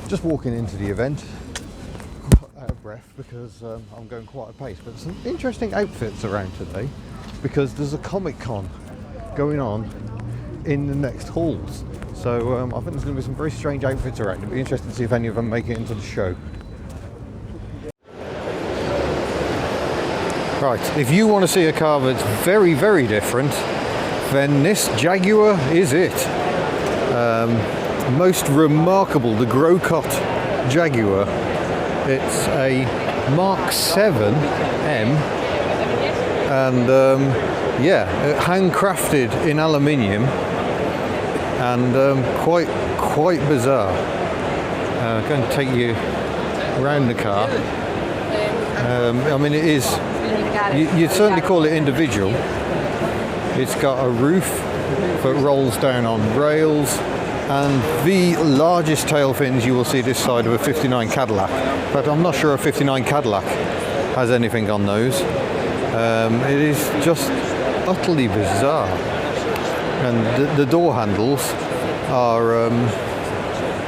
Just walking into the event, quite out of breath because I'm going quite a pace, but some interesting outfits around today because there's a Comic-Con going on in the next halls. So I think there's going to be some very strange outfits around. It'll be interesting to see if any of them make it into the show. Right, if you want to see a car that's very, very different, then this Jaguar is it. Most remarkable, the Grocott Jaguar. It's a Mark 7M, and yeah, handcrafted in aluminium, and quite bizarre. I'm going to take you around the car. I mean, it is, you'd certainly call it individual. It's got a roof that rolls down on rails, and the largest tail fins you will see this side of a 59 Cadillac. But I'm not sure a 59 Cadillac has anything on those. It is just utterly bizarre. And the door handles are,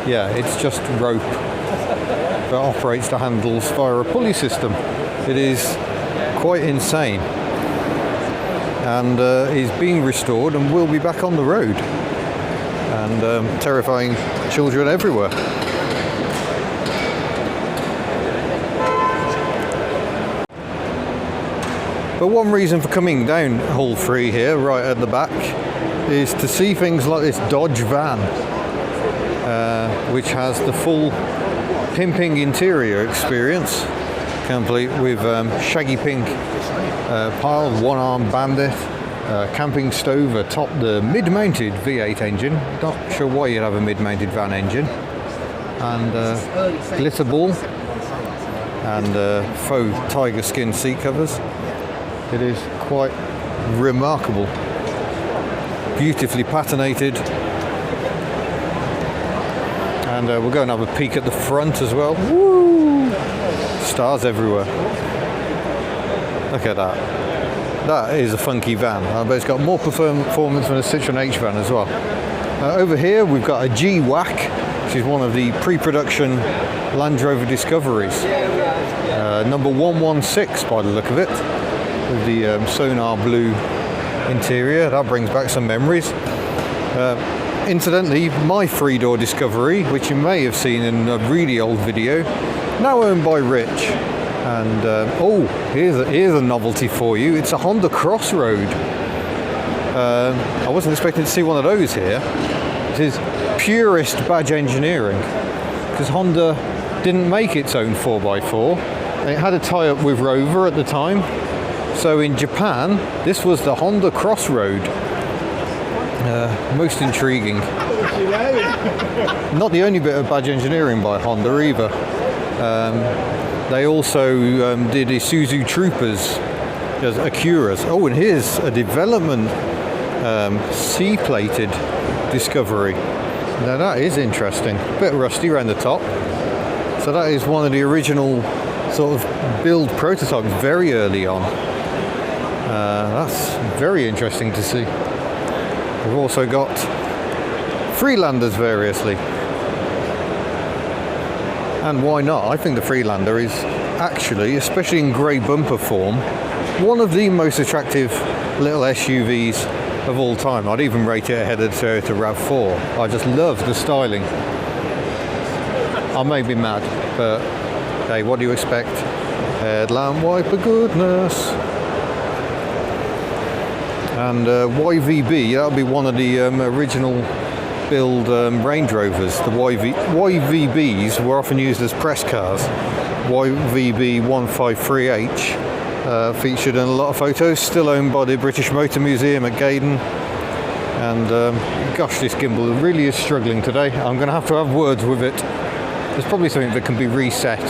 yeah, it's just rope that operates the handles via a pulley system. It is quite insane, and is being restored and will be back on the road, and terrifying children everywhere. But one reason for coming down Hall 3 here, right at the back, is to see things like this Dodge van, which has the full pimping interior experience, complete with shaggy pink pile, one-arm bandit, camping stove atop the mid-mounted V8 engine. Not sure why you'd have a mid-mounted van engine, and glitter ball and faux tiger skin seat covers. It is quite remarkable, beautifully patinated. And we'll go and have a peek at the front as well. Woo! Stars everywhere. Look at that. That is a funky van, but it's got more performance than a Citroen H van as well. Over here we've got a G-WAC, which is one of the pre-production Land Rover Discoveries. Number 116 by the look of it, with the sonar blue interior. That brings back some memories. Incidentally, my three-door Discovery, which you may have seen in a really old video, now owned by Rich. And oh, here's a novelty for you. It's a Honda Crossroad. I wasn't expecting to see one of those here. It is purest badge engineering, because Honda didn't make its own 4x4. It had a tie-up with Rover at the time. So in Japan, this was the Honda Crossroad. Most intriguing. Not the only bit of badge engineering by Honda either. They also did Isuzu Troopers as Acuras. Oh, and here's a development C-plated Discovery. Now that is interesting. A bit rusty around the top. So that is one of the original sort of build prototypes very early on. That's very interesting to see. We've also got Freelanders variously. And why not? I think the Freelander is actually, especially in grey bumper form, one of the most attractive little SUVs of all time. I'd even rate it ahead of the Toyota RAV4. I just love the styling. I may be mad, but hey, what do you expect? Headlamp wiper goodness. And YVB, that'll be one of the original build Range Rovers. The YVBs were often used as press cars. YVB 153H featured in a lot of photos, still owned by the British Motor Museum at Gaydon. And gosh, this gimbal really is struggling today. I'm going to have words with it. There's probably something that can be reset,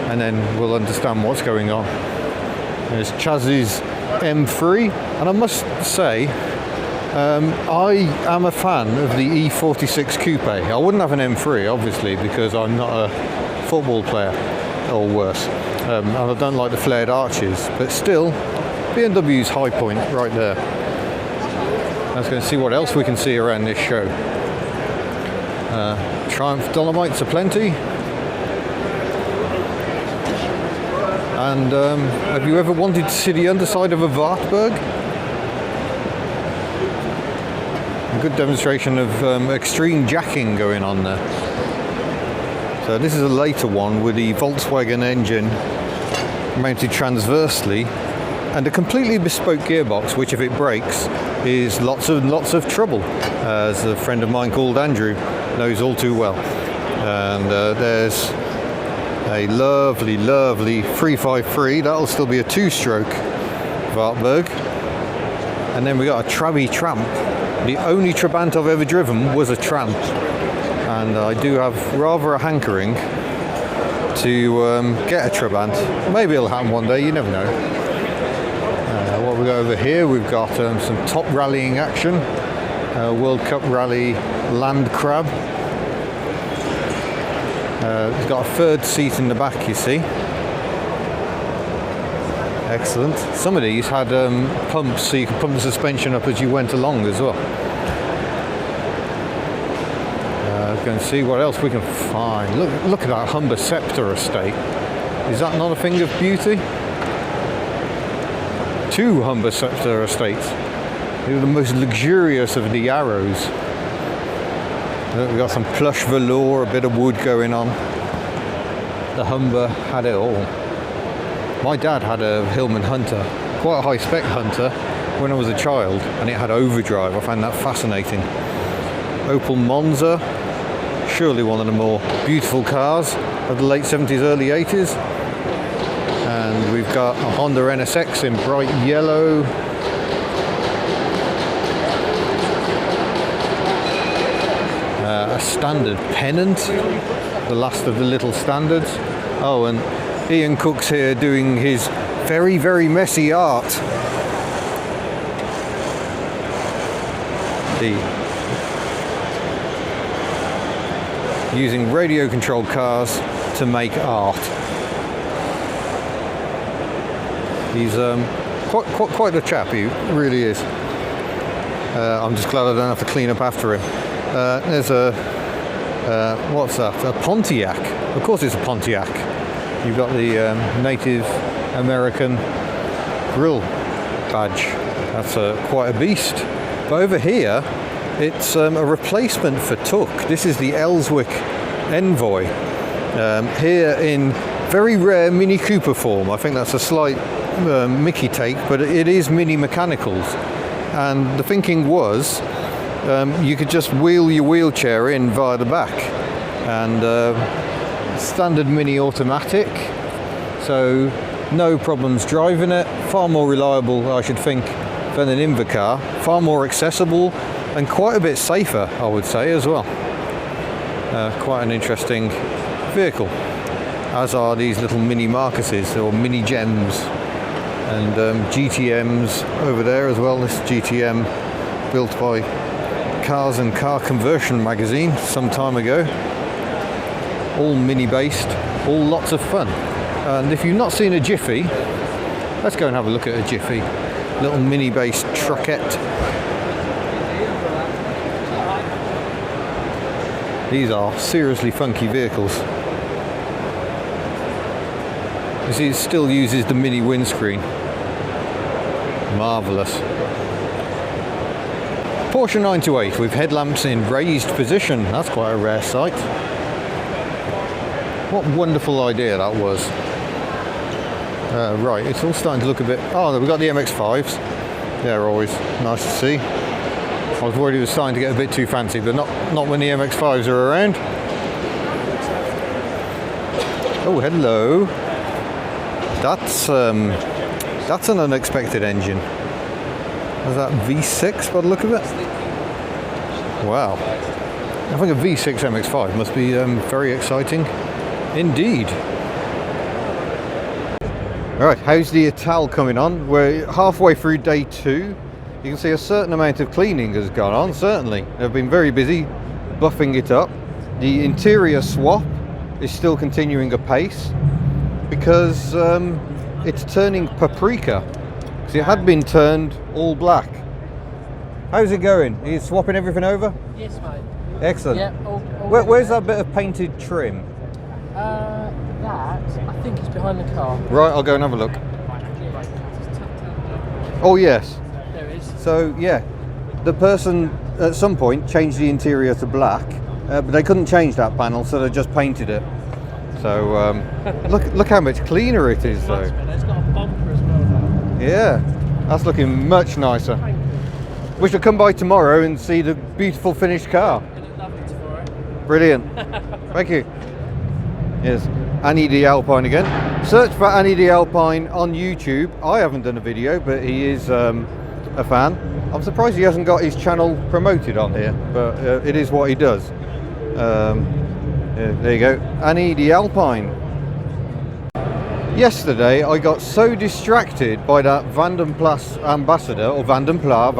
and then we'll understand what's going on. There's Chaz's M3, and I must say, I am a fan of the E46 Coupe. I wouldn't have an M3, obviously, because I'm not a football player, or worse, and I don't like the flared arches, but still, BMW's high point right there. Let's go and see what else we can see around this show. Triumph Dolomites aplenty. And have you ever wanted to see the underside of a Wartburg? A good demonstration of extreme jacking going on there. So this is a later one with the Volkswagen engine mounted transversely and a completely bespoke gearbox, which if it breaks is lots of trouble, as a friend of mine called Andrew knows all too well. And there's a lovely 353, that'll still be a 2-stroke Wartburg. And then we got a Tramp. The only Trabant I've ever driven was a Tramp, and I do have rather a hankering to get a Trabant. Maybe it'll happen one day, you never know. What we got over here, we've got some top rallying action. World Cup Rally Land Crab. It's got a third seat in the back, you see. Excellent. Some of these had pumps, so you could pump the suspension up as you went along as well. Go and see what else we can find. Look at that Humber Scepter estate. Is that not a thing of beauty? 2 Humber Scepter estates. They're the most luxurious of the Arrows. We've got some plush velour, a bit of wood going on. The Humber had it all. My dad had a Hillman Hunter, quite a high-spec Hunter, when I was a child, and it had overdrive. I found that fascinating. Opel Monza, surely one of the more beautiful cars of the late 70s, early 80s. And we've got a Honda NSX in bright yellow. A standard Pennant, the last of the little standards. Oh, and Ian Cook's here doing his very messy art. Using radio controlled cars to make art. He's quite a chap, he really is. I'm just glad I don't have to clean up after him. There's a what's that? A Pontiac. Of course it's a Pontiac. You've got the Native American grill badge. That's quite a beast. But over here, it's a replacement for Tuck. This is the Elswick Envoy. Here in very rare Mini Cooper form. I think that's a slight Mickey take, but it is mini mechanicals. And the thinking was, you could just wheel your wheelchair in via the back. And standard mini automatic, so no problems driving it. Far more reliable, I should think, than an Invacar. Far more accessible and quite a bit safer, I would say, as well. Quite an interesting vehicle, as are these little mini Marcuses or mini Gems, and GTMs over there as well. This GTM built by Cars and Car Conversion magazine some time ago. All mini based, all lots of fun. And if you've not seen a Jiffy, let's go and have a look at a Jiffy. Little mini based truckette. These are seriously funky vehicles. You see, it still uses the mini windscreen. Marvellous. Porsche 928 with headlamps in raised position. That's quite a rare sight. What wonderful idea that was. Right, it's all starting to look a bit... Oh, we've got the MX-5s. They're always nice to see. I was worried it was starting to get a bit too fancy, but not when the MX-5s are around. Oh, hello. That's an unexpected engine. Is that V6 by the look of it? Wow. I think a V6 MX-5 must be very exciting indeed. Alright, how's the Ital coming on? We're halfway through day 2. You can see a certain amount of cleaning has gone on, certainly. They've been very busy buffing it up. The interior swap is still continuing apace because it's turning paprika. Because it had been turned all black. How's it going? Are you swapping everything over? Yes, mate. Excellent. Yeah, Where's that bit of painted trim? That, I think, is behind the car. Right, I'll go and have a look. Oh yes. There it is. So yeah, the person at some point changed the interior to black, but they couldn't change that panel, so they just painted it. So look how much cleaner it is, though. It's got a bumper as well. Yeah, that's looking much nicer. We should come by tomorrow and see the beautiful finished car. It'll look lovely tomorrow. Brilliant. Thank you. Yes, Annie the Alpine again. Search for Annie the Alpine on YouTube. I haven't done a video, but he is a fan. I'm surprised he hasn't got his channel promoted on here, but it is what he does. Yeah, there you go, Annie the Alpine. Yesterday I got so distracted by that Vanden Plas ambassador, or Vanden Plas,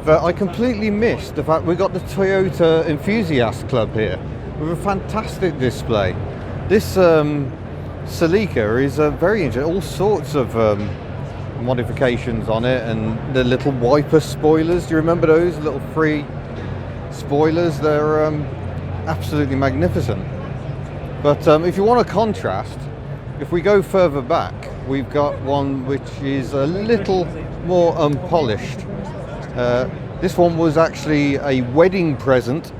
that I completely missed the fact we got the Toyota Enthusiast Club here with a fantastic display. This Celica is very interesting, all sorts of modifications on it, and the little wiper spoilers. Do you remember those little free spoilers? They're absolutely magnificent. But if you want a contrast, if we go further back, we've got one which is a little more unpolished. This one was actually a wedding present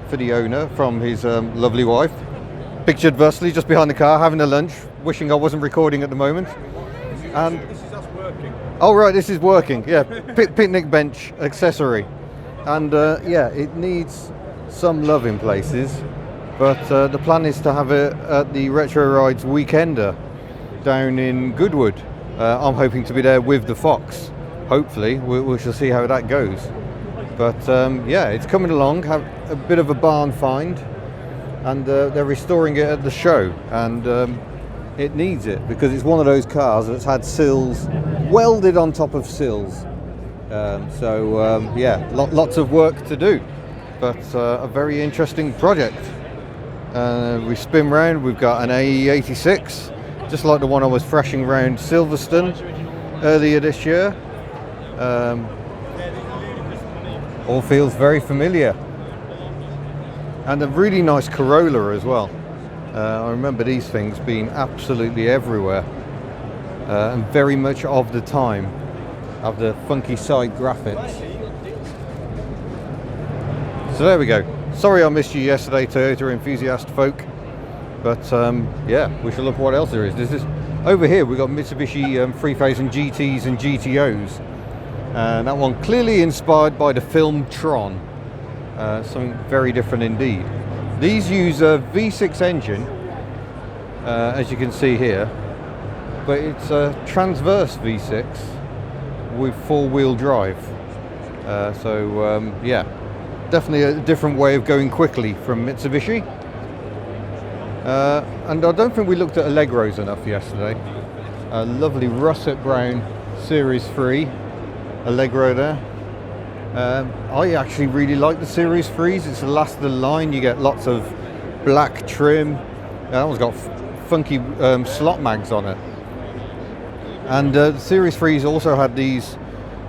for the owner from his lovely wife. Pictured Worsley just behind the car having a lunch, wishing I wasn't recording at the moment. And this is us working. Oh right, this is working. Yeah, picnic bench accessory. And yeah, it needs some love in places, but the plan is to have it at the Retro Rides Weekender down in Goodwood. I'm hoping to be there with the Fox. Hopefully, we shall see how that goes. But yeah, it's coming along. Have a bit of a barn find, and they're restoring it at the show, and it needs it because it's one of those cars that's had sills welded on top of sills. So yeah, lots of work to do, but a very interesting project. We spin round, we've got an AE86, just like the one I was thrashing around Silverstone earlier this year. All feels very familiar. And a really nice Corolla as well. I remember these things being absolutely everywhere, and very much of the time, of the funky side graphics. So there we go. Sorry I missed you yesterday, Toyota enthusiast folk, but yeah, we shall look what else there is. This is over here. We've got Mitsubishi 3000 GTs and GTOs, and that one clearly inspired by the film Tron. Something very different indeed. These use a V6 engine, as you can see here, but it's a transverse V6 with four-wheel drive. So yeah, definitely a different way of going quickly from Mitsubishi. And I don't think we looked at Allegros enough yesterday. A lovely russet brown Series 3 Allegro there. I actually really like the Series 3s. It's the last of the line. You get lots of black trim. That one's got funky slot mags on it. And the Series 3s also had these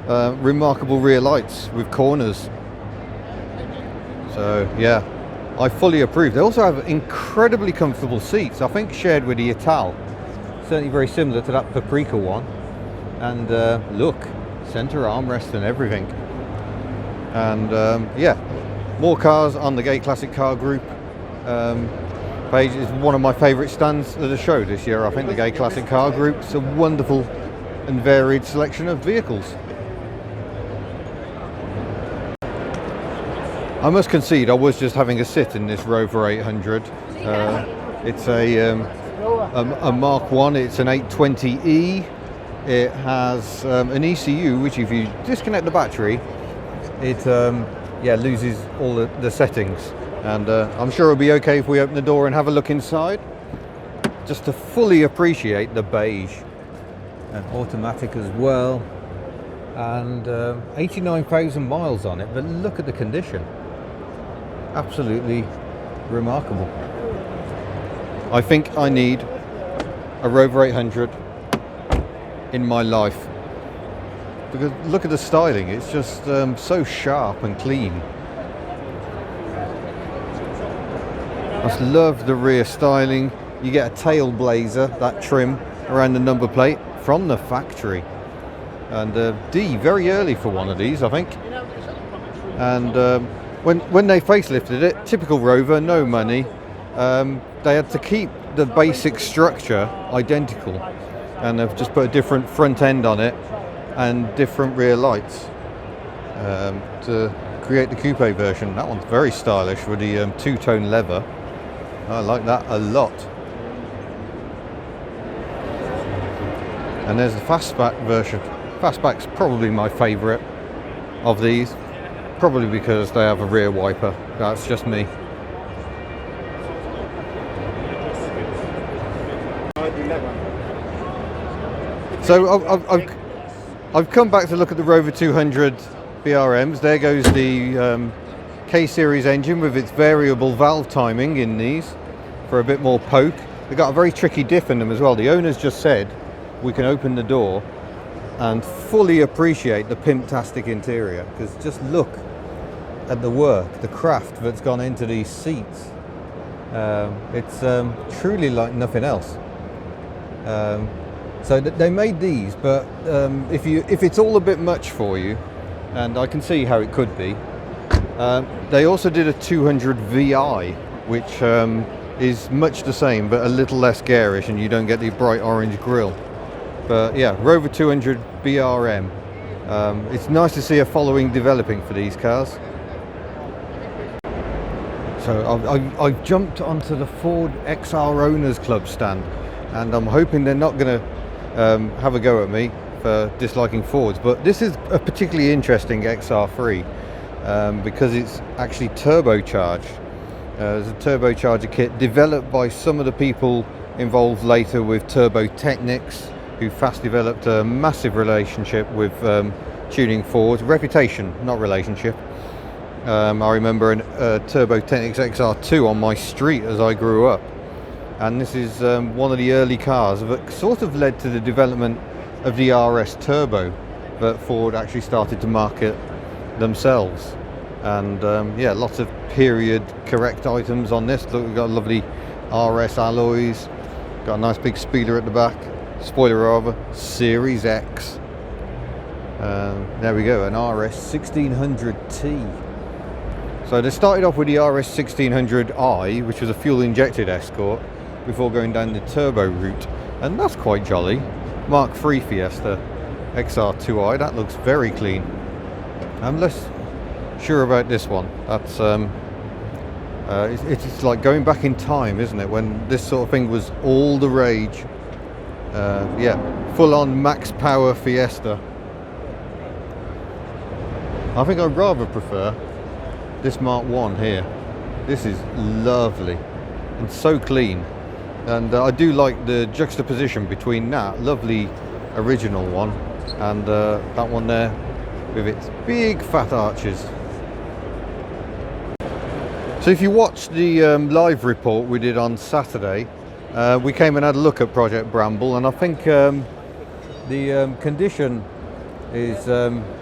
remarkable rear lights with corners. So yeah, I fully approve. They also have incredibly comfortable seats, I think shared with the Ital. Certainly very similar to that Paprika one. And look, center armrest and everything. And yeah, more cars on the Gay Classic Car Group page. Is one of my favourite stands at the show this year. I think the Gay Classic Car Group's a wonderful and varied selection of vehicles. I must concede, I was just having a sit in this Rover 800. It's a Mark 1, it's an 820E. It has an ECU, which if you disconnect the battery, it yeah, loses all the settings. And I'm sure it'll be okay if we open the door and have a look inside, just to fully appreciate the beige. And automatic as well. And 89,000 miles on it, but look at the condition. Absolutely remarkable. I think I need a Rover 800 in my life, because look at the styling. It's just so sharp and clean. I just love the rear styling. You get a tail blazer, that trim around the number plate from the factory. And D, very early for one of these, I think. And when they facelifted it, typical Rover, no money. They had to keep the basic structure identical, and they've just put a different front end on it and different rear lights to create the coupe version. That one's very stylish with the two-tone leather. I like that a lot. And there's the fastback version. Fastback's probably my favourite of these, probably because they have a rear wiper. That's just me. So I've come back to look at the Rover 200 BRMs. There goes the K-Series engine with its variable valve timing in these for a bit more poke. They've got a very tricky diff in them as well. The owners just said we can open the door and fully appreciate the pimp-tastic interior, because just look at the work, the craft that's gone into these seats. It's truly like nothing else. So they made these, but if it's all a bit much for you, and I can see how it could be, they also did a 200 VI, which is much the same but a little less garish, and you don't get the bright orange grille. But yeah, Rover 200 BRM. It's nice to see a following developing for these cars. So I've jumped onto the Ford XR Owners Club stand, and I'm hoping they're not going to have a go at me for disliking Fords. But this is a particularly interesting XR3 because it's actually turbocharged. There's a turbocharger kit developed by some of the people involved later with Turbo Technics, who fast developed a massive relationship with tuning Fords. Reputation, not relationship. I remember a Turbo Technics XR2 on my street as I grew up, and this is one of the early cars that sort of led to the development of the RS Turbo that Ford actually started to market themselves. And yeah, lots of period correct items on this. Look, we've got lovely RS alloys, got a nice big spoiler at the back, spoiler rather, Series X. There we go, an RS 1600T. So they started off with the RS 1600i, which was a fuel injected Escort, before going down the turbo route, and that's quite jolly. Mark III Fiesta XR2i, that looks very clean. I'm less sure about this one. That's it's like going back in time, isn't it, when this sort of thing was all the rage. Yeah, full on max power Fiesta. I think I'd rather prefer this Mark 1 here. This is lovely and so clean, and I do like the juxtaposition between that lovely original one and that one there with its big fat arches. So if you watched the live report we did on Saturday, we came and had a look at Project Bramble, and I think the condition is,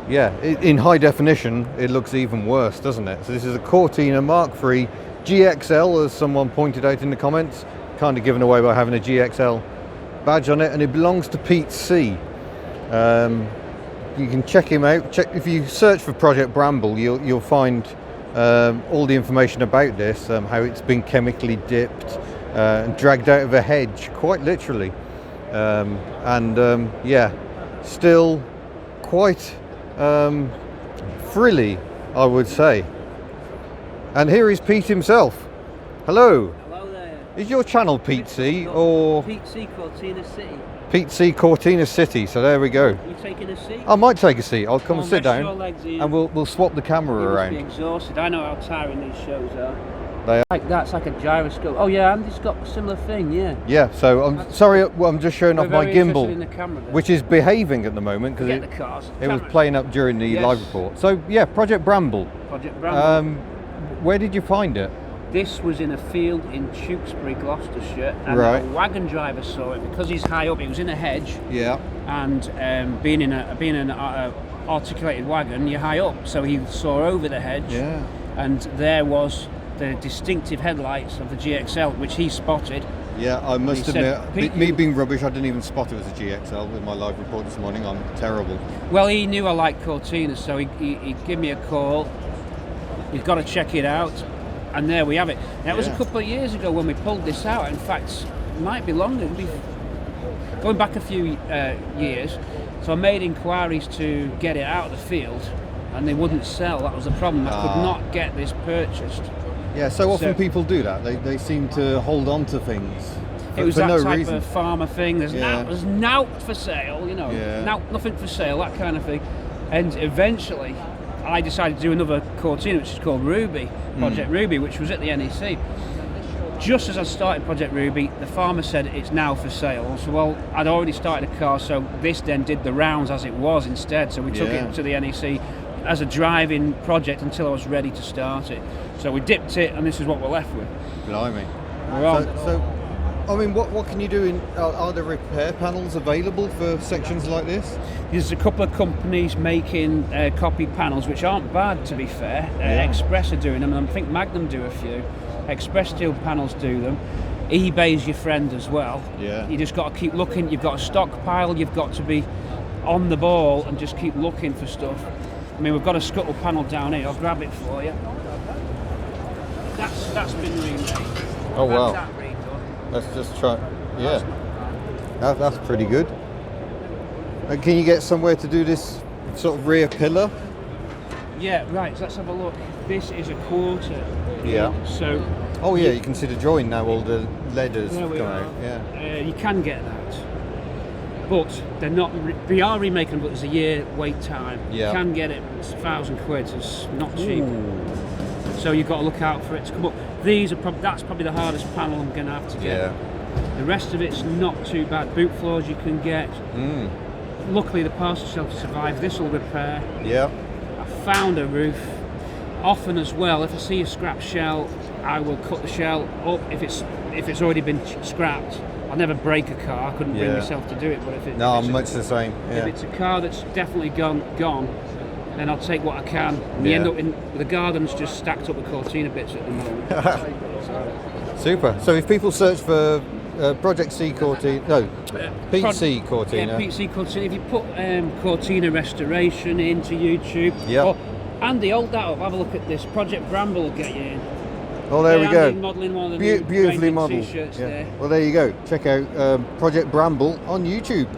yeah, in high definition it looks even worse, doesn't it? So this is a Cortina Mark III GXL, as someone pointed out in the comments, kind of given away by having a GXL badge on it, and it belongs to Pete C. You can check him out. If you search for Project Bramble, you'll find all the information about this, how it's been chemically dipped and dragged out of a hedge, quite literally, and yeah, still quite frilly, I would say. And here is Pete himself. Hello. Hello there. Is your channel Pete C or Pete C Cortina City? Pete C Cortina City. So there we go. You taking a seat? I might take a seat. I'll come and sit rest your down, legs in. and we'll swap the camera You must around. be exhausted. I know how tiring these shows are. They are. Like that's like a gyroscope. Oh yeah, Andy's got a similar thing. Yeah. Yeah. So I'm sorry. Well, I'm just showing We're off my very interested gimbal, in the camera there. which is behaving at the moment because Get the cars. it was Cameras. playing up during the Yes. live report. So yeah, Project Bramble. Project Bramble. Where did you find it? This was in a field in Tewkesbury, Gloucestershire, and Right. a wagon driver saw it because he's high up. He was in a hedge, Yeah. and being in an articulated wagon, you're high up. So he saw over the hedge, Yeah. and there was the distinctive headlights of the GXL, which he spotted. Yeah, I must He said, admit, me being rubbish, I didn't even spot it was a GXL with my live report this morning. I'm terrible. Well, he knew I liked Cortinas, so he gave me a call. You've got to check it out, and there we have it. Now, it was a couple of years ago when we pulled this out. In fact, it might be longer. It'll be going back a few years. So I made inquiries to get it out of the field, and they wouldn't sell. That was the problem. I could not get this purchased. Yeah, so often people do that. They seem to hold on to things it was for that no type reason. of farmer thing. There's nought for sale, you know, nothing for sale, that kind of thing. And eventually, I decided to do another Cortina, which is called Ruby, Project Ruby, which was at the NEC. Just as I started Project Ruby, the farmer said it's now for sale. So, well, I'd already started a car, so this then did the rounds as it was instead. So we took it to the NEC as a driving project until I was ready to start it. So we dipped it, and this is what we're left with. Blimey. We're on. So, I mean, what can you do? Are there repair panels available for sections like this? There's a couple of companies making copied panels, which aren't bad, to be fair. Express are doing them, and I think Magnum do a few. Express Steel Panels do them. eBay's your friend as well. Yeah. You just got to keep looking. You've got a stockpile. You've got to be on the ball and just keep looking for stuff. I mean, we've got a scuttle panel down here. I'll grab it for you. That's been remade. Oh wow. That redone. Let's just try. Yeah. That's pretty good. And can you get somewhere to do this sort of rear pillar? Yeah, right. So let's have a look. This is a quarter. Yeah. So. Oh yeah, you can see the join now. All the leathers There we come are. out. Yeah. You can get that, but they're not. They are remaking, but there's a year wait time. Yeah. You can get it. It's £1,000. It's not cheap. Ooh. So you've got to look out for it to come up. These are that's probably the hardest panel I'm going to have to get. Yeah. The rest of it's not too bad. Boot floors you can get. Luckily the parcel shelf survived. This will repair. Yeah. I found a roof. Often as well, if I see a scrap shell, I will cut the shell up. If it's already been scrapped, I'll never break a car. I couldn't bring myself to do it. But if it, No, if I'm it's much the same. if Yeah. it's a car that's definitely gone, then I'll take what I can. And you end up with the garden's just stacked up with Cortina bits at the moment. Super. So if people search for Project C Cortina, no, PC Cortina. Yeah, PC Cortina. If you put Cortina Restoration into YouTube, Andy, hold that up. Have a look at this. Project Bramble will get you in. Oh, there we go. Modelling one of the new beautifully branded modelled. T-shirts there. Well, there you go. Check out Project Bramble on YouTube.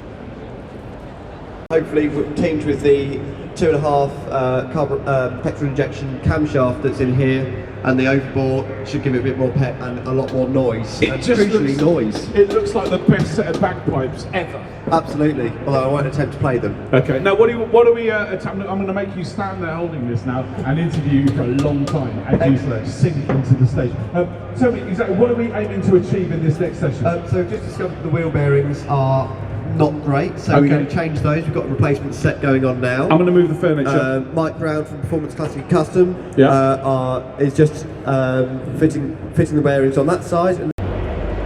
Hopefully we're teamed with the 2.5 petrol injection camshaft that's in here, and the overbore should give it a bit more pep and a lot more noise. It and just crucially, noise. It looks like the best set of bagpipes ever. Absolutely, although I won't attempt to play them. Okay, now what are we I'm going to make you stand there holding this now and interview you for a long time as you sink into the stage. Tell me exactly, what are we aiming to achieve in this next session? So we've just discovered the wheel bearings are not great, so we're going to change those. We've got a replacement set going on now. I'm going to move the furniture. Mike Brown from Performance Classic Custom is just fitting the bearings on that side.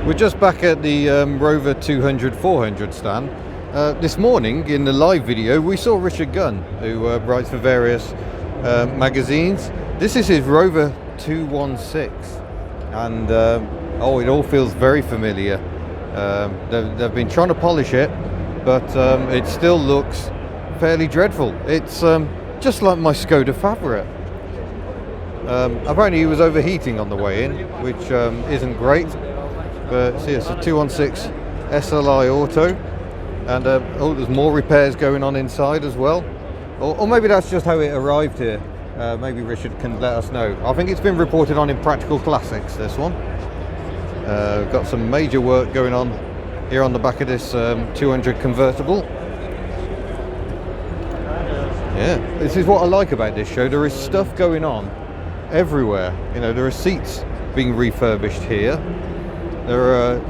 We're just back at the Rover 200-400 stand. This morning in the live video we saw Richard Gunn, who writes for various magazines. This is his Rover 216, and it all feels very familiar. They've been trying to polish it, but it still looks fairly dreadful. It's just like my Skoda Favourite. Apparently he was overheating on the way in, which isn't great. But see, it's a 216 SLI Auto, and there's more repairs going on inside as well. Or maybe that's just how it arrived here. Maybe Richard can let us know. I think it's been reported on in Practical Classics, this one. We've got some major work going on here on the back of this 200 convertible. Yeah, this is what I like about this show. There is stuff going on everywhere. You know, there are seats being refurbished here. There are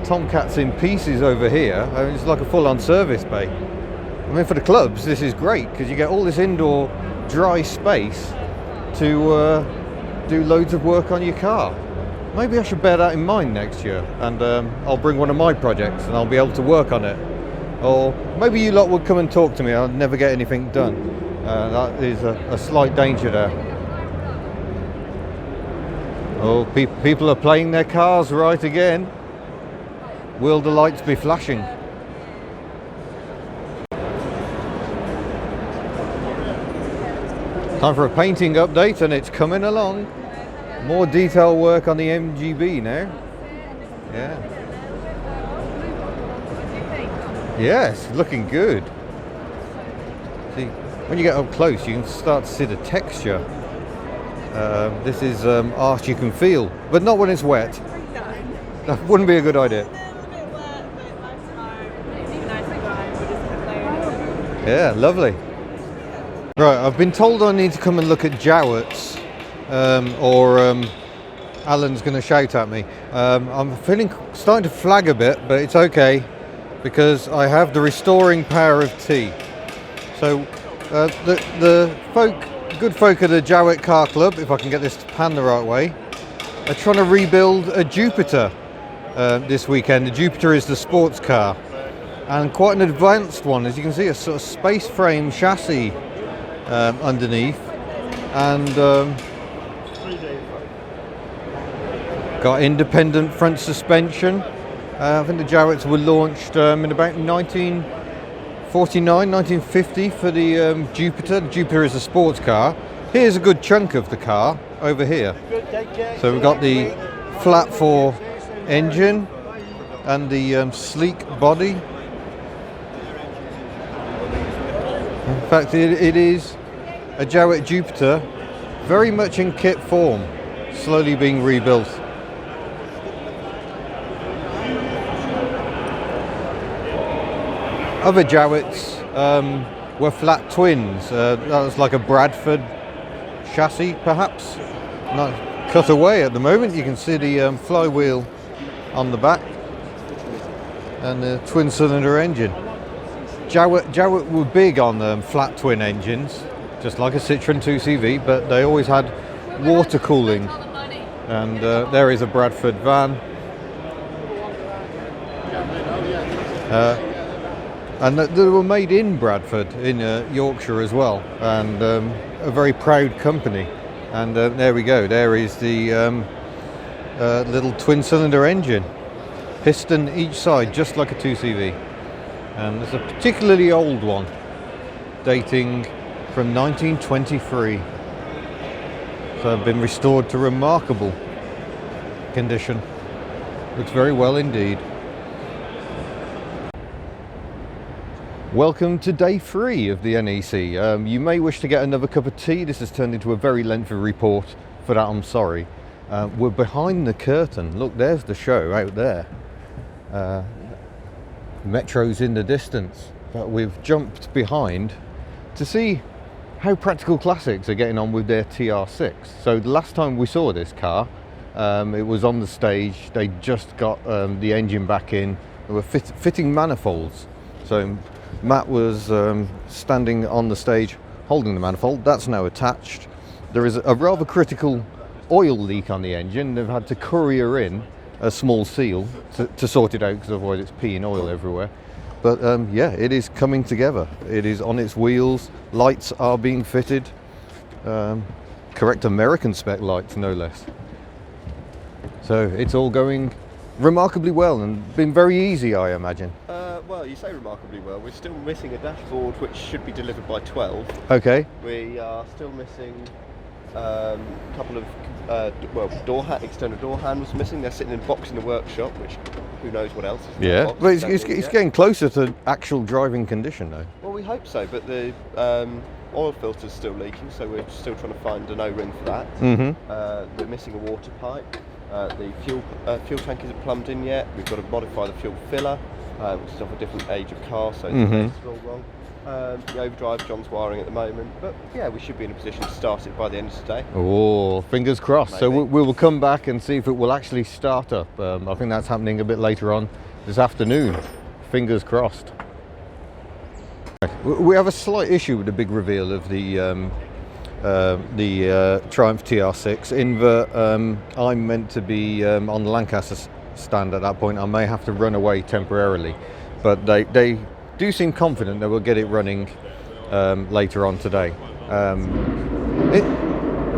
Tomcats in pieces over here. I mean, it's like a full-on service bay. I mean, for the clubs, this is great because you get all this indoor dry space to do loads of work on your car. Maybe I should bear that in mind next year, and I'll bring one of my projects and I'll be able to work on it. Or maybe you lot would come and talk to me. I'll never get anything done. That is a slight danger there. Oh, people are playing their cars right again. Will the lights be flashing? Time for a painting update, and it's coming along. More detail work on the MGB now. Yeah. Yes, looking good. See, when you get up close, you can start to see the texture. This is art you can feel, but not when it's wet. That wouldn't be a good idea. Yeah, lovely. Right, I've been told I need to come and look at Jowett's, or Alan's going to shout at me. I'm starting to flag a bit, but it's okay because I have the restoring power of tea. So the good folk at the Jowett Car Club, if I can get this to pan the right way, are trying to rebuild a Jupiter this weekend. The Jupiter is the sports car, and quite an advanced one. As you can see, a sort of space frame chassis underneath, and got independent front suspension. I think the Jowetts were launched in about 1949, 1950 for the Jupiter. The Jupiter is a sports car. Here's a good chunk of the car over here. So we've got the flat 4 engine and the sleek body. In fact, it is a Jowett Jupiter, very much in kit form, slowly being rebuilt. Other Jowetts were flat twins. That was like a Bradford chassis, perhaps. Not cut away at the moment. You can see the flywheel on the back and the twin-cylinder engine. Jowett were big on flat twin engines, just like a Citroen 2CV, but they always had water cooling. And there is a Bradford van. And they were made in Bradford, in Yorkshire as well, and a very proud company. And there we go, there is the little twin-cylinder engine. Piston each side, just like a 2CV. And there's a particularly old one, dating from 1923. So it's been restored to remarkable condition. Looks very well indeed. Welcome to day 3 of the NEC. You may wish to get another cup of tea. This has turned into a very lengthy report. For that, I'm sorry. We're behind the curtain. Look, there's the show out there. Metro's in the distance, but we've jumped behind to see how Practical Classics are getting on with their TR6. So the last time we saw this car, it was on the stage. They just got the engine back in. They were fitting manifolds. So Matt was standing on the stage holding the manifold. That's now attached. There is a rather critical oil leak on the engine. They've had to courier in a small seal to sort it out, because otherwise it's peeing oil everywhere. But yeah, it is coming together. It is on its wheels. Lights are being fitted. Correct American spec lights, no less. So it's all going remarkably well and been very easy, I imagine. Well, you say remarkably well. We're still missing a dashboard which should be delivered by 12. Okay. We are still missing a couple of external door handles missing. They're sitting in a box in the workshop, which who knows what else is in the box. But it's getting closer to actual driving condition though. Well, we hope so, but the oil filter's still leaking, so we're still trying to find an O-ring for that. We're missing a water pipe. The fuel tank isn't plumbed in yet. We've got to modify the fuel filler, which is of a different age of car, so it's all wrong. The overdrive, John's wiring at the moment, but yeah, we should be in a position to start it by the end of today. Oh, fingers crossed. Maybe. So we will come back and see if it will actually start up. I think that's happening a bit later on this afternoon. Fingers crossed. We have a slight issue with the big reveal of the Triumph TR6 in that I'm meant to be on the Lancaster stand at that point. I may have to run away temporarily, but they do seem confident that we'll get it running later on today.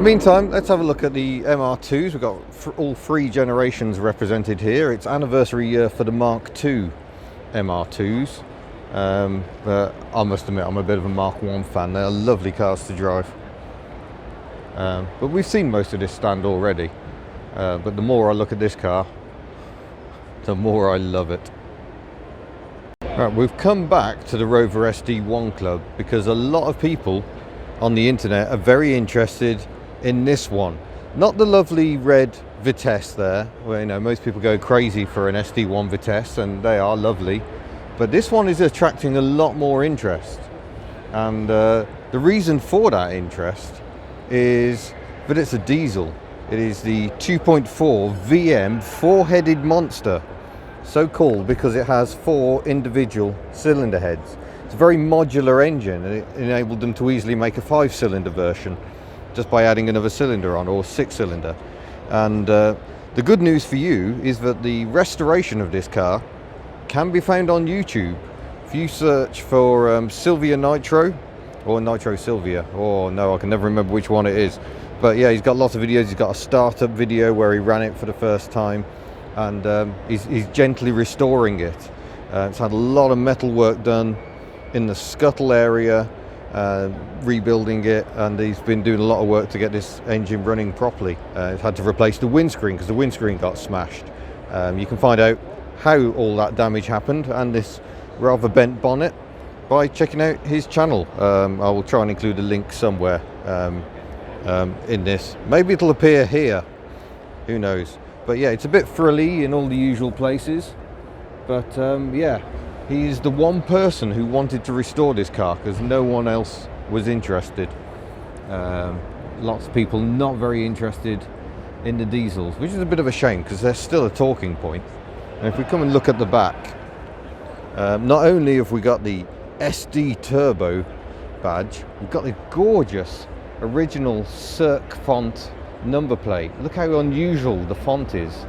Meantime, let's have a look at the MR2s. We've got all 3 generations represented here. It's anniversary year for the Mark II MR2s. But I must admit, I'm a bit of a Mark I fan. They're lovely cars to drive. But we've seen most of this stand already. But the more I look at this car, the more I love it. Right, we've come back to the Rover SD1 Club because a lot of people on the internet are very interested in this one. Not the lovely red Vitesse there, where, you know, most people go crazy for an SD1 Vitesse, and they are lovely. But this one is attracting a lot more interest. And the reason for that interest is that it's a diesel. It is the 2.4 VM 4-headed monster. So called because it has 4 individual cylinder heads. It's a very modular engine, and it enabled them to easily make a 5-cylinder version just by adding another cylinder on, or 6-cylinder. And the good news for you is that the restoration of this car can be found on YouTube. If you search for Silvia Nitro, or Nitro Silvia, or no, I can never remember which one it is. But yeah, he's got lots of videos. He's got a startup video where he ran it for the first time, and he's gently restoring it. It's had a lot of metal work done in the scuttle area, rebuilding it, and he's been doing a lot of work to get this engine running properly. He's had to replace the windscreen because the windscreen got smashed. You can find out how all that damage happened and this rather bent bonnet by checking out his channel. I will try and include a link somewhere in this. Maybe it'll appear here, who knows. But yeah, it's a bit frilly in all the usual places, but yeah, he's the one person who wanted to restore this car because no one else was interested. Lots of people not very interested in the diesels, which is a bit of a shame because they're still a talking point. And if we come and look at the back, not only have we got the SD Turbo badge, we've got the gorgeous original Cirque font number plate. Look how unusual the font is.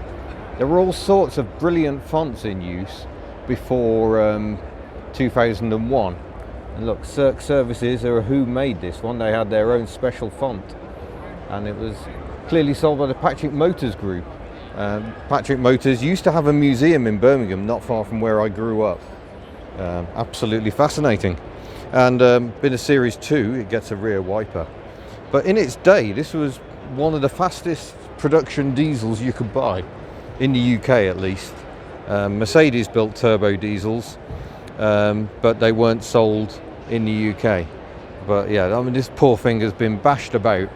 There were all sorts of brilliant fonts in use before 2001. And look, Cirque Services are who made this one. They had their own special font, and it was clearly sold by the Patrick Motors Group. Patrick Motors used to have a museum in Birmingham, not far from where I grew up. Absolutely fascinating. And in a Series 2, it gets a rear wiper. But in its day, this was one of the fastest production diesels you could buy, in the UK at least. Mercedes built turbo diesels, but they weren't sold in the UK. But yeah, I mean, this poor thing has been bashed about,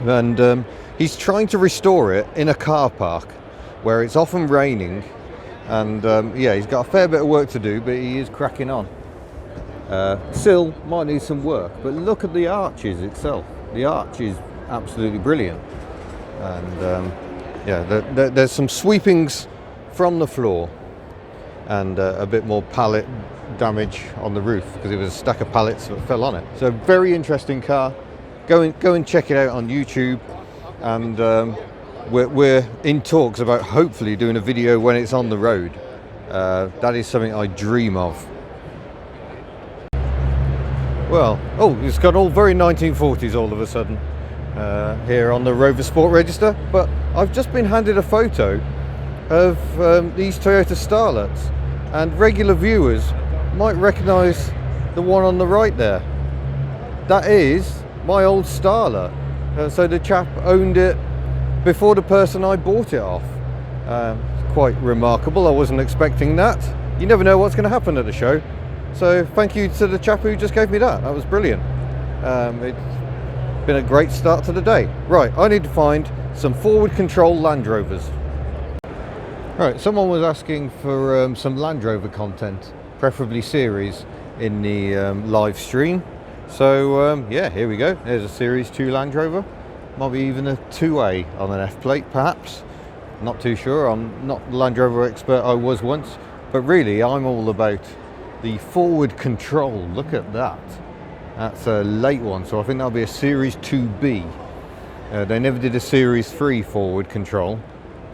and he's trying to restore it in a car park where it's often raining, and yeah, he's got a fair bit of work to do, but he is cracking on. Sill might need some work, but look at the arches itself. The arch is absolutely brilliant, and yeah, there's some sweepings from the floor, and a bit more pallet damage on the roof because it was a stack of pallets that fell on it. So very interesting car. Go and check it out on YouTube, and we're in talks about hopefully doing a video when it's on the road. That is something I dream of. Well, oh, it's got all very 1940s all of a sudden here on the Rover Sport Register, but I've just been handed a photo of these Toyota Starlets, and regular viewers might recognise the one on the right there. That is my old Starlet. So the chap owned it before the person I bought it off. Quite remarkable. I wasn't expecting that. You never know what's going to happen at the show. So thank you to the chap who just gave me that. That was brilliant. It's been a great start to the day. Right, I need to find some forward control Land Rovers. Right, someone was asking for some Land Rover content, preferably series, in the live stream. So yeah, here we go. There's a Series 2 Land Rover. Might be even a 2A on an F plate, perhaps. Not too sure. I'm not the Land Rover expert I was once, but really I'm all about the forward control. Look at that. That's a late one, so I think that'll be a Series 2B. They never did a Series 3 forward control.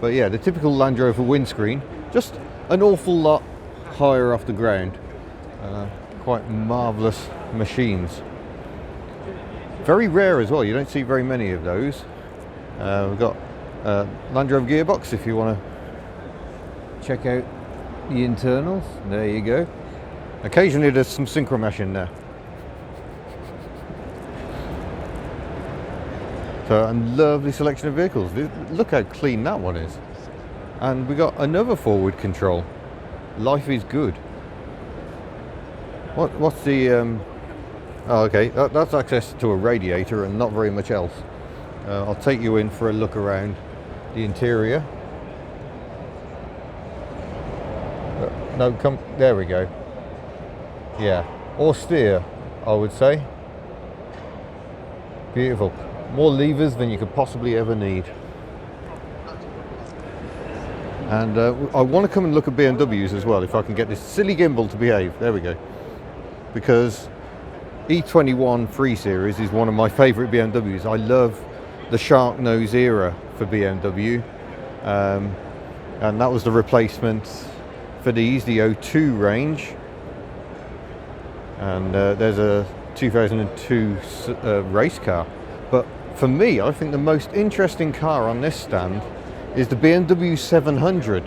But yeah, the typical Land Rover windscreen, just an awful lot higher off the ground. Quite marvellous machines. Very rare as well, you don't see very many of those. We've got Land Rover gearbox if you want to check out the internals. There you go. Occasionally there's some synchro mesh in there. So, and lovely selection of vehicles. Look how clean that one is. And we got another forward control. Life is good. What's the oh, okay, that's access to a radiator and not very much else. I'll take you in for a look around the interior. No, come, there we go. Yeah, austere, I would say. Beautiful. More levers than you could possibly ever need. And I want to come and look at BMWs as well, if I can get this silly gimbal to behave. There we go. Because E21 3 Series is one of my favourite BMWs. I love the shark nose era for BMW. And that was the replacement for these, the 02 range. And there's a 2002 race car. But for me, I think the most interesting car on this stand is the BMW 700,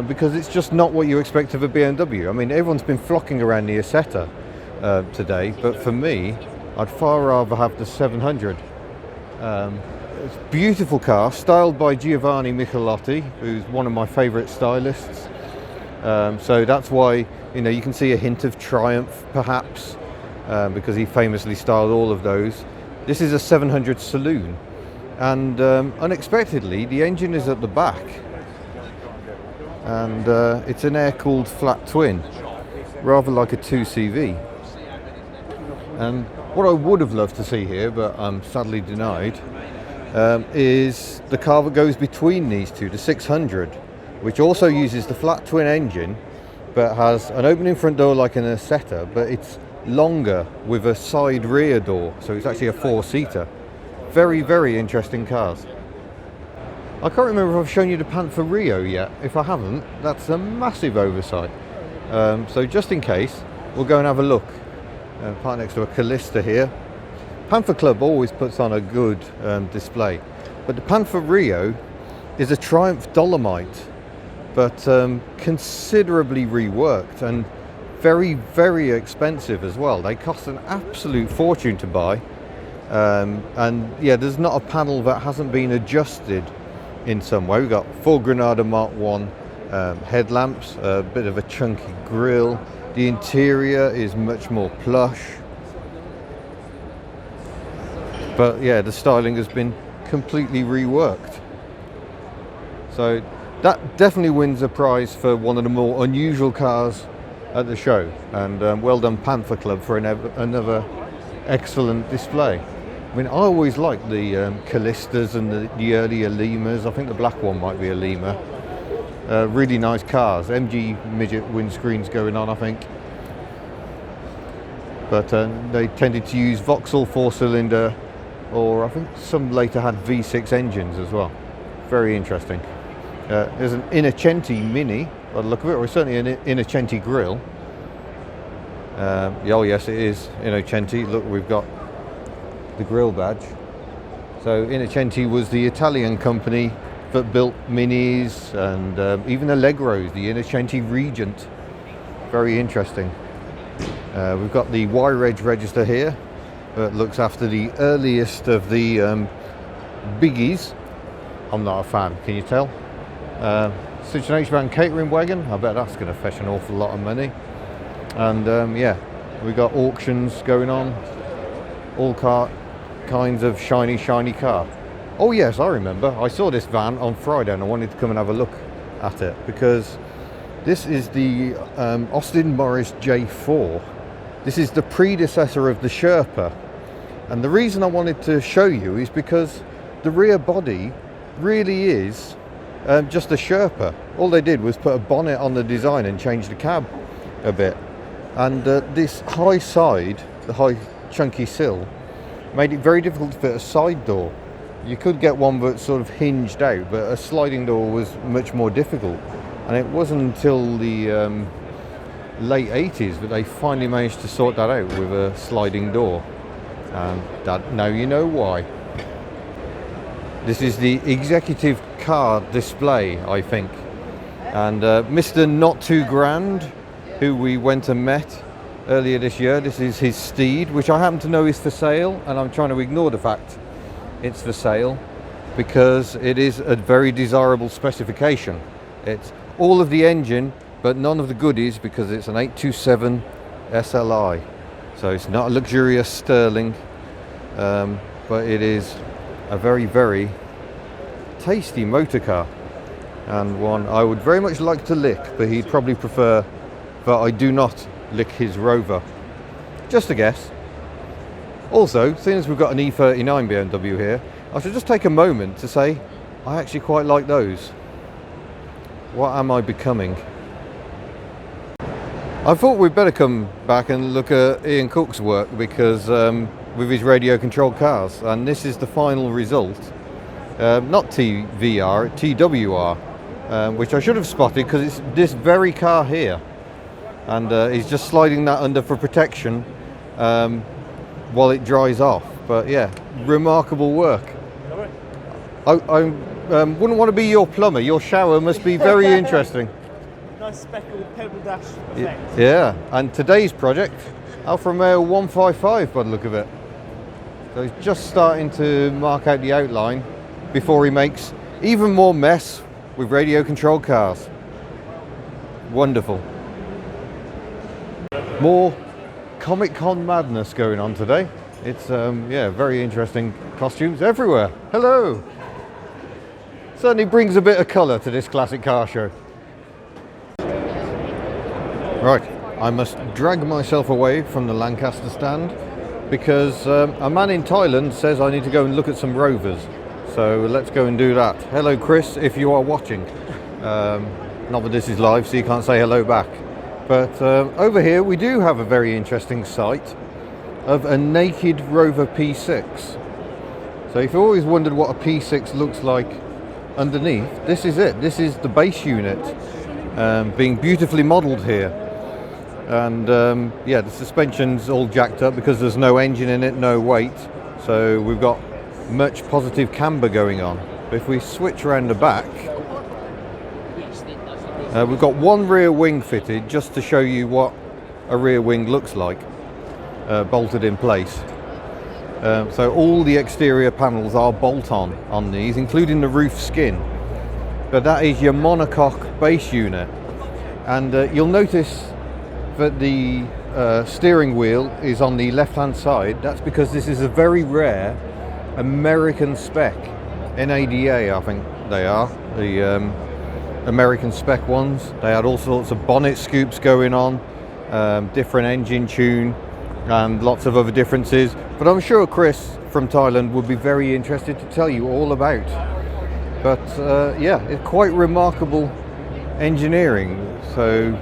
because it's just not what you expect of a BMW. I mean, everyone's been flocking around the Isetta today, but for me, I'd far rather have the 700. It's a beautiful car, styled by Giovanni Michelotti, who's one of my favourite stylists. So that's why, you know, you can see a hint of Triumph, perhaps, because he famously styled all of those. This is a 700 saloon. And unexpectedly, the engine is at the back, and it's an air-cooled flat twin, rather like a 2CV. And what I would have loved to see here, but I'm sadly denied, is the car that goes between these two, the 600, which also uses the flat twin engine, but has an opening front door like an Isetta, but it's longer with a side rear door, so it's actually a 4-seater. Very, very interesting cars. I can't remember if I've shown you the Panther Rio yet. If I haven't, that's a massive oversight. So just in case, we'll go and have a look. Parked next to a Callista here. Panther Club always puts on a good display. But the Panther Rio is a Triumph Dolomite, but considerably reworked and very, very expensive as well. They cost an absolute fortune to buy. And yeah, there's not a panel that hasn't been adjusted in some way. We've got 4 Granada Mark 1 headlamps, a bit of a chunky grille. The interior is much more plush. But yeah, the styling has been completely reworked. So that definitely wins a prize for one of the more unusual cars at the show. And well done Panther Club for another excellent display. I mean, I always liked the Callistas and the earlier Limas. I think the black one might be a Lima. Really nice cars. MG midget windscreens going on, I think. But they tended to use Vauxhall 4-cylinder, or I think some later had V6 engines as well. Very interesting. There's an Innocenti Mini, by the look of it, or certainly an Innocenti grille. Oh yes, it is Innocenti. Look, we've got the grille badge. So Innocenti was the Italian company that built Minis and even Allegros, the Innocenti Regent. Very interesting. We've got the Y-Reg register here that looks after the earliest of the biggies. I'm not a fan, can you tell? Such an H-Van catering wagon, I bet that's going to fetch an awful lot of money. And yeah, we've got auctions going on, all kinds of shiny car. Oh yes, I remember, I saw this van on Friday and I wanted to come and have a look at it, because this is the Austin Morris J4. This is the predecessor of the Sherpa, and the reason I wanted to show you is because the rear body really is just a Sherpa. All they did was put a bonnet on the design and change the cab a bit, and this high side, the high chunky sill, made it very difficult to fit a side door. You could get one that sort of hinged out, but a sliding door was much more difficult. And it wasn't until the late 80s that they finally managed to sort that out with a sliding door. And now you know why. This is the executive car display, I think. And Mr. Not Too Grand, who we went and met earlier this year, this is his steed, which I happen to know is for sale, and I'm trying to ignore the fact it's for sale because it is a very desirable specification. It's all of the engine but none of the goodies because it's an 827 SLI. So it's not a luxurious Sterling, but it is a very, very tasty motor car, and one I would very much like to lick, but he'd probably prefer that I do not lick his Rover. Just a guess. Also, seeing as we've got an E39 BMW here, I should just take a moment to say I actually quite like those. What am I becoming? I thought we'd better come back and look at Ian Cook's work because with his radio controlled cars, and this is the final result. Not TVR, TWR, which I should have spotted because it's this very car here, and he's just sliding that under for protection while it dries off. But yeah, remarkable work. I wouldn't want to be your plumber. Your shower must be very interesting. Nice speckled pebble dash effect. Yeah, and today's project, Alfa Romeo 155 by the look of it. So he's just starting to mark out the outline before he makes even more mess with radio controlled cars. Wonderful. More Comic-Con madness going on today. It's yeah, very interesting costumes everywhere. Hello. Certainly brings a bit of colour to this classic car show. Right, I must drag myself away from the Lancaster stand because a man in Thailand says I need to go and look at some Rovers. So let's go and do that. Hello Chris, if you are watching. Not that this is live, so you can't say hello back. But over here we do have a very interesting sight of a naked Rover P6. So if you always wondered what a P6 looks like underneath, this is it. This is the base unit being beautifully modelled here. And yeah, the suspension's all jacked up because there's no engine in it, no weight. So we've got much positive camber going on. But if we switch around the back, we've got one rear wing fitted just to show you what a rear wing looks like, bolted in place. So all the exterior panels are bolt-on on these, including the roof skin. But that is your monocoque base unit. And you'll notice that the steering wheel is on the left-hand side. That's because this is a very rare American spec. NADA, I think they are, the American spec ones. They had all sorts of bonnet scoops going on, different engine tune, and lots of other differences. But I'm sure Chris from Thailand would be very interested to tell you all about. But yeah, it's quite remarkable engineering. So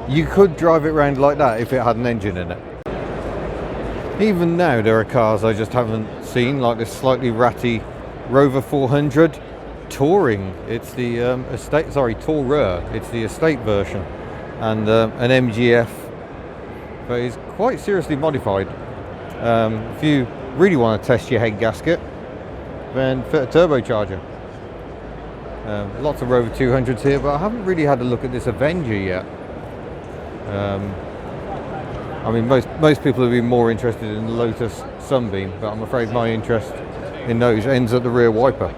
you could drive it around like that if it had an engine in it. Even now there are cars I just haven't seen, like this slightly ratty Rover 400 Touring. It's the Tourer. It's the estate version, and an MGF, but it's quite seriously modified. If you really want to test your head gasket, then fit a turbocharger. Lots of Rover 200s here, but I haven't really had a look at this Avenger yet. I mean, most people have been more interested in the Lotus Sunbeam, but I'm afraid my interest in those ends at the rear wiper.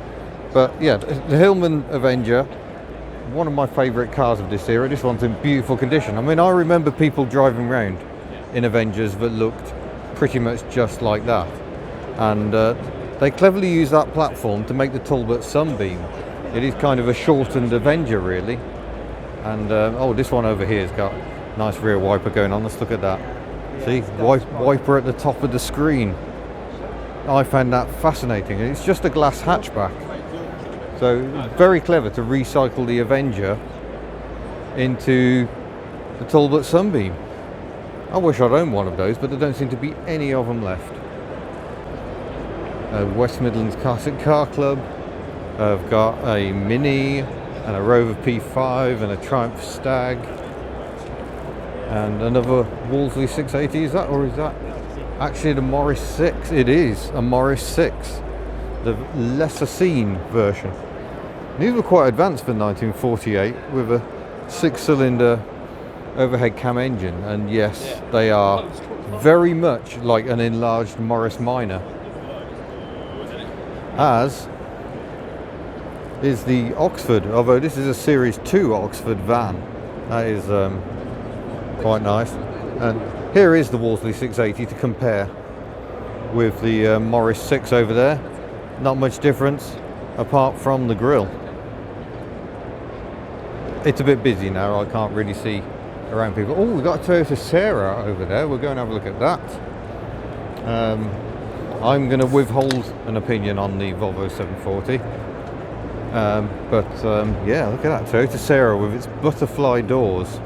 But yeah, the Hillman Avenger, one of my favourite cars of this era. This one's in beautiful condition. I mean, I remember people driving around in Avengers that looked pretty much just like that, and they cleverly used that platform to make the Talbot Sunbeam. It is kind of a shortened Avenger, really. And oh, this one over here has got a nice rear wiper going on. Let's look at that. See, wiper at the top of the screen. I found that fascinating. It's just a glass hatchback. So very clever to recycle the Avenger into the Talbot Sunbeam. I wish I'd owned one of those, but there don't seem to be any of them left. West Midlands Classic Car Club. I've got a Mini and a Rover P5 and a Triumph Stag and another Worsley 680. Is that, or is that? actually the Morris 6. It is a Morris 6, the lesser seen version. These were quite advanced for 1948 with a 6-cylinder overhead cam engine, and yes, they are very much like an enlarged Morris Minor, as is the Oxford, although this is a Series 2 Oxford van. That is quite nice. And here is the Worsley 680 to compare with the Morris 6 over there. Not much difference apart from the grille. It's a bit busy now, I can't really see around people. Oh, we've got a Toyota Sarah over there, we'll go and have a look at that. I'm going to withhold an opinion on the Volvo 740. Yeah, look at that Toyota Sarah with its butterfly doors.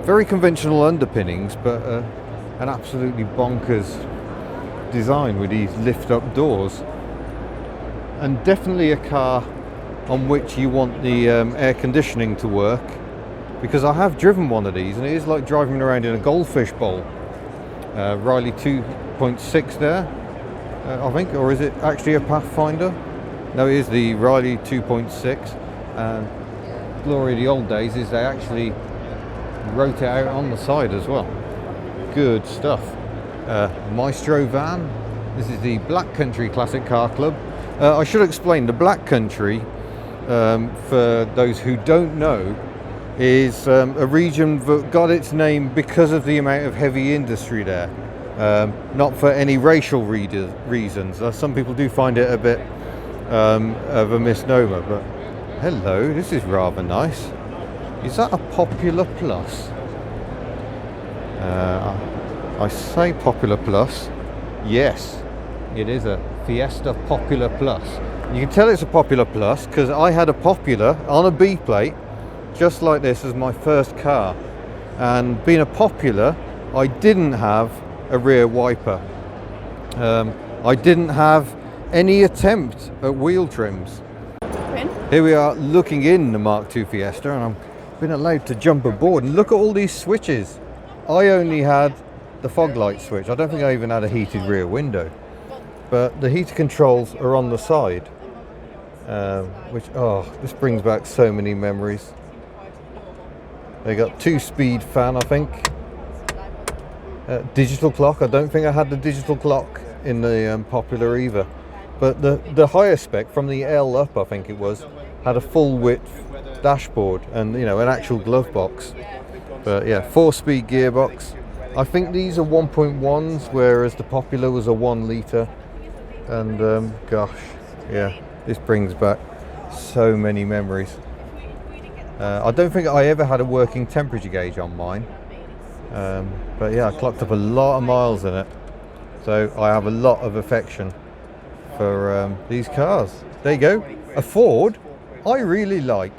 Very conventional underpinnings, but an absolutely bonkers design with these lift-up doors. And definitely a car on which you want the air conditioning to work, because I have driven one of these and it is like driving around in a goldfish bowl. Riley 2.6 there, I think, or is it actually a Pathfinder? No, it is the Riley 2.6. Glory of the old days is they actually wrote it out on the side as well. Good stuff. Maestro van. This is the Black Country Classic Car Club. I should explain, the Black Country, for those who don't know, is a region that got its name because of the amount of heavy industry there. Not for any racial reasons. Some people do find it a bit of a misnomer, but hello, this is rather nice. Is that a Popular Plus? I say Popular Plus. Yes, it is a Fiesta Popular Plus. You can tell it's a Popular Plus because I had a Popular on a B plate just like this as my first car, and being a Popular, I didn't have a rear wiper. I didn't have any attempt at wheel trims. Here we are looking in the Mark II Fiesta, and I've been allowed to jump aboard and look at all these switches. I only had the fog light switch. I don't think I even had a heated rear window, but the heater controls are on the side, which, oh, this brings back so many memories. They got 2-speed fan, I think. Digital clock. I don't think I had the digital clock in the Popular either. But the higher spec, from the L up, I think it was, had a full width dashboard and, you know, an actual glove box. But yeah, 4-speed gearbox. I think these are 1.1s, whereas the Popular was a 1 litre. And gosh, yeah, this brings back so many memories. I don't think I ever had a working temperature gauge on mine, but yeah, I clocked up a lot of miles in it, so I have a lot of affection for these cars. There you go, a Ford I really like.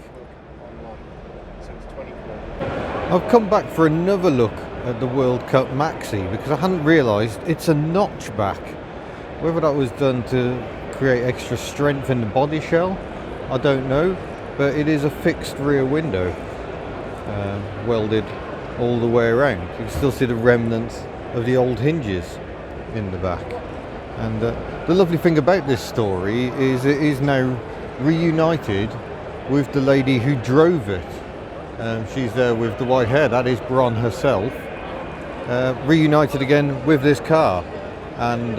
I've come back for another look at the World Cup Maxi because I hadn't realised it's a notchback. Whether that was done to create extra strength in the body shell, I don't know. But it is a fixed rear window, welded all the way around. You can still see the remnants of the old hinges in the back. And the lovely thing about this story is it is now reunited with the lady who drove it. She's there with the white hair, that is Bron herself. Reunited again with this car. And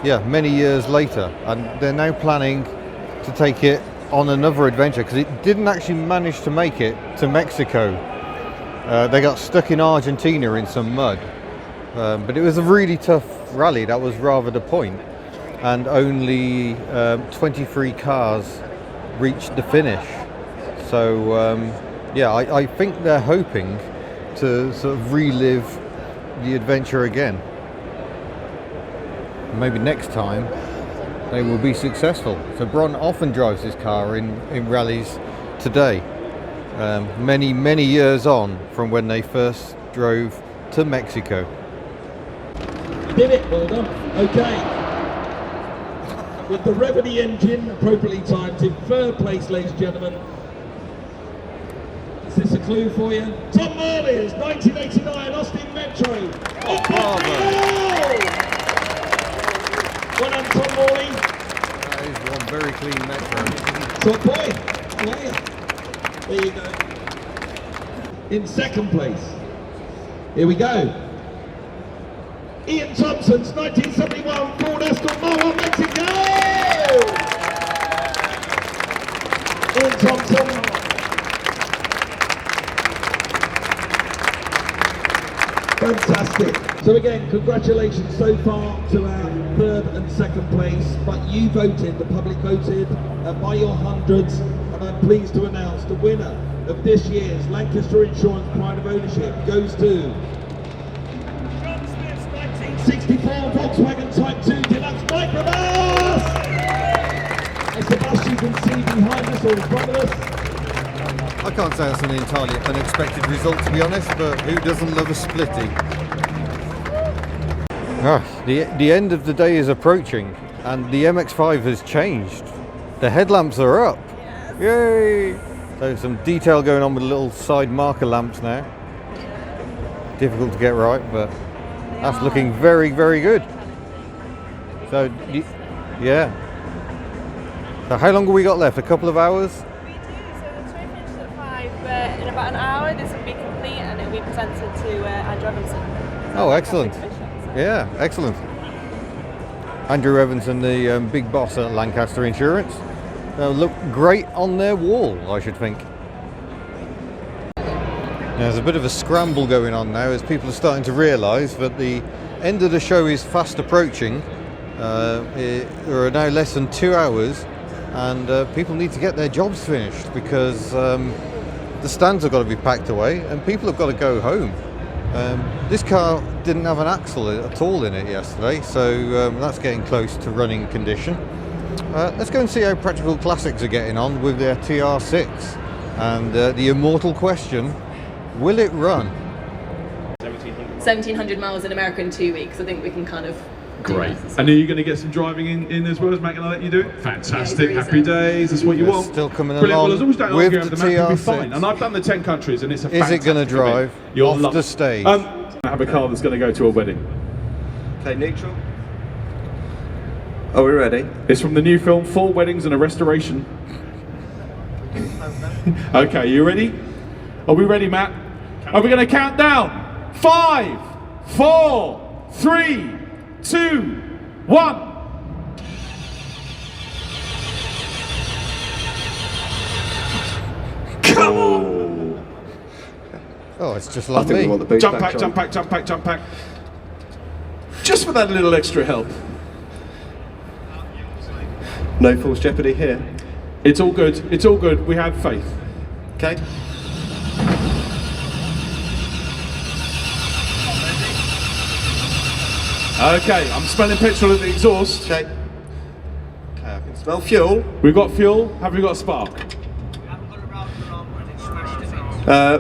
yeah, many years later. And they're now planning to take it on another adventure because it didn't actually manage to make it to Mexico. They got stuck in Argentina in some mud, but it was a really tough rally, that was rather the point, and only 23 cars reached the finish. So yeah, I think they're hoping to sort of relive the adventure again. Maybe next time they will be successful. So Bron often drives this car in rallies today, many years on from when they first drove to Mexico. You did it, well done. Okay. With the rev of the engine appropriately timed in third place, ladies and gentlemen. Is this a clue for you? Tom Marley's 1989 Austin Metro. Oh, bravo. Well done, Tom Morley. That is one very clean Metro. Top boy. Yeah. There you go. In second place. Here we go. Ian Thompson's 1971 Ford Escort Marlon Mexico! Ian Thompson. Fantastic. So again, congratulations so far to our third and second place, but you voted, the public voted by your hundreds, and I'm pleased to announce the winner of this year's Lancaster Insurance Pride of Ownership goes to 64 Volkswagen Type 2 Deluxe Microbus! As the bus you can see behind us or in front of us. I can't say that's an entirely unexpected result, to be honest, but who doesn't love a splitty? The end of the day is approaching, and the MX-5 has changed. The headlamps are up. Yes. Yay! So some detail going on with little side marker lamps now. Difficult to get right, but that's looking very, very good. So, yeah. So how long have we got left? A couple of hours? We do. So the show finishes at 5, but in about an hour this will be complete and it will be presented to Andrew Evanson. Oh, excellent. Yeah, excellent. Andrew Evanson, the big boss at Lancaster Insurance. Look great on their wall, I should think. There's a bit of a scramble going on now as people are starting to realise that the end of the show is fast approaching. There are now less than 2 hours, and people need to get their jobs finished because the stands have got to be packed away and people have got to go home. This car didn't have an axle at all in it yesterday, so that's getting close to running condition. Let's go and see how Practical Classics are getting on with their TR6 and the immortal question, will it run? 1,700 miles in America in 2 weeks. I think we can kind of Great. And are you going to get some driving in as well? Is Matt going to let you do it? Fantastic. Happy days. That's what you want. Still coming Brilliant. along Well, as long as you don't with argue the over the map, you'll be TR6. fine. And I've done the 10 countries and it's a Is it going to drive off the stage? I have a car that's going to go to a wedding. Okay, neutral. Are we ready? It's from the new film 4 Weddings and a Restoration. Okay, you ready? Are we ready, Matt? Are we going to count down? 5, 4, 3, 2, 1. Come on! Oh, it's just like me. Jump pack, jump pack, jump pack, jump pack. Just for that little extra help. No false jeopardy here. It's all good. It's all good. We have faith. Okay. Okay, I'm smelling petrol at the exhaust. Okay. Okay, I can smell fuel. We've got fuel. Have we got a spark?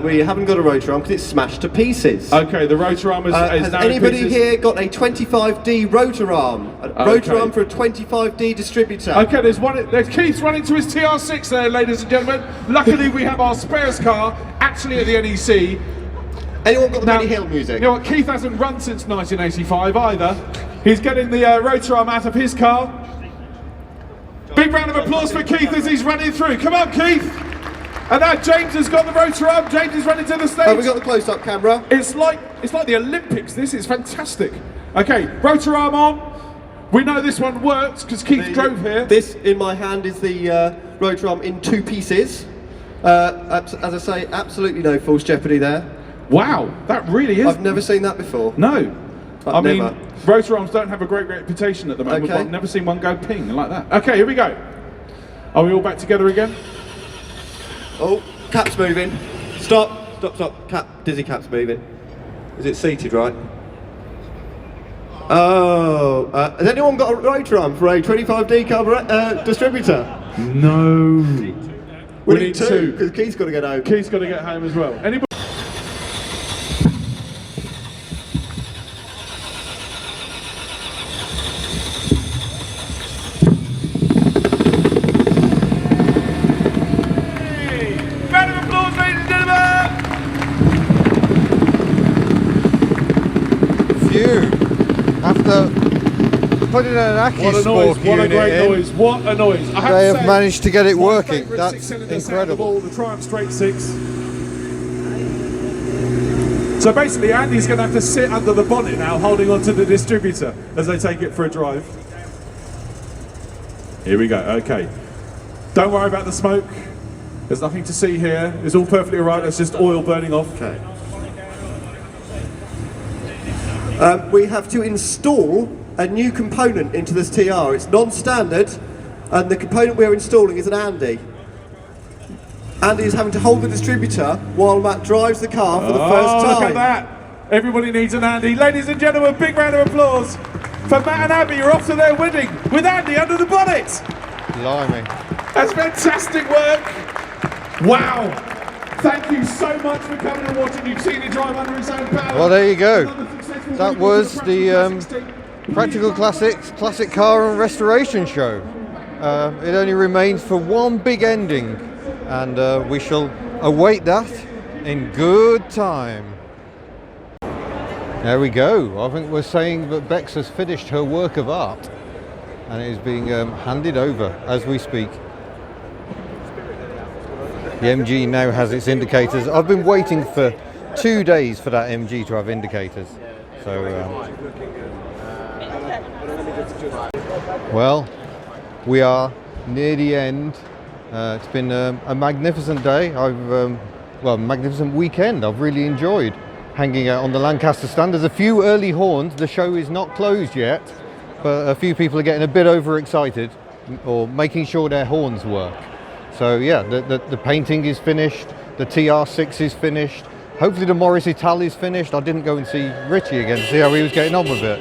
We haven't got a rotor arm because it's smashed to pieces. Okay, the rotor arm is has now in anybody pieces. here got a 25D rotor arm? A rotor arm for a 25D distributor. Okay, there's Keith's running to his TR6 there, ladies and gentlemen. Luckily, we have our spares car actually at the NEC. Anyone got the Now, Benny Hill music? You know what? Keith hasn't run since 1985 either. He's getting the rotor arm out of his car. Big round of applause for Keith as he's running through. Come on, Keith! And now James has got the rotor arm. James is running to the stage. Have we got the close-up camera? It's like the Olympics. This is fantastic. Okay, rotor arm on. We know this one works because Keith drove here. This in my hand is the rotor arm in 2 pieces. As I say, absolutely no false jeopardy there. Wow, that really is. I've never seen that before. No. I Never. mean, rotor arms don't have a great reputation at the moment. Okay. I've never seen one go ping like that. Okay, here we go. Are we all back together again? Oh, cap's moving. Stop, stop, stop. Cap, dizzy cap's moving. Is it seated right? Oh, has anyone got a rotor arm for a 25D distributor? No. We need 2 because Keith's got to get home. Keith's got to get home as well. Anybody? putting an What a Aki noise, Sport what a unit great in. noise, what a noise. I They to have say, managed to get it my working. favourite That's six-cylinder set of incredible. all, the Triumph Straight 6. So basically Andy's going to have to sit under the bonnet now, holding onto the distributor as they take it for a drive. Here we go, okay. Don't worry about the smoke. There's nothing to see here. It's all perfectly all right. It's just oil burning off. Okay. We have to install a new component into this TR. It's non-standard, and the component we're installing is an Andy. Andy is having to hold the distributor while Matt drives the car for the first time. Look at that! Everybody needs an Andy. Ladies and gentlemen, big round of applause for Matt and Abby. You're off to their wedding with Andy under the bonnet. Blimey. That's fantastic work. Wow. Thank you so much for coming and watching. You've seen it drive under its own power. Well, there you go. That was the Practical Classics Classic Car and Restoration Show. It only remains for one big ending, and we shall await that in good time. There we go. I think we're saying that Bex has finished her work of art, and it is being handed over as we speak. The MG now has its indicators. I've been waiting for 2 days for that MG to have indicators. So, well, we are near the end. It's been a magnificent day. Well, magnificent weekend. I've really enjoyed hanging out on the Lancaster stand. There's a few early horns. The show is not closed yet, but a few people are getting a bit overexcited or making sure their horns work. So yeah, the painting is finished, the TR6 is finished, hopefully the Morris Ital is finished. I didn't go and see Richie again to see how he was getting on with it.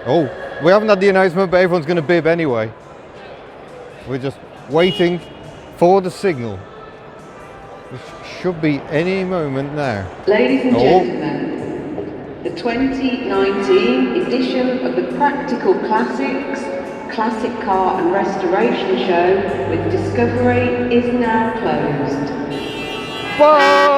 Oh, we haven't had the announcement, but everyone's going to bib anyway. We're just waiting for the signal, which should be any moment now. Ladies and gentlemen, the 2019 edition of the Practical Classics Classic Car and Restoration Show with Discovery is now closed. Bye!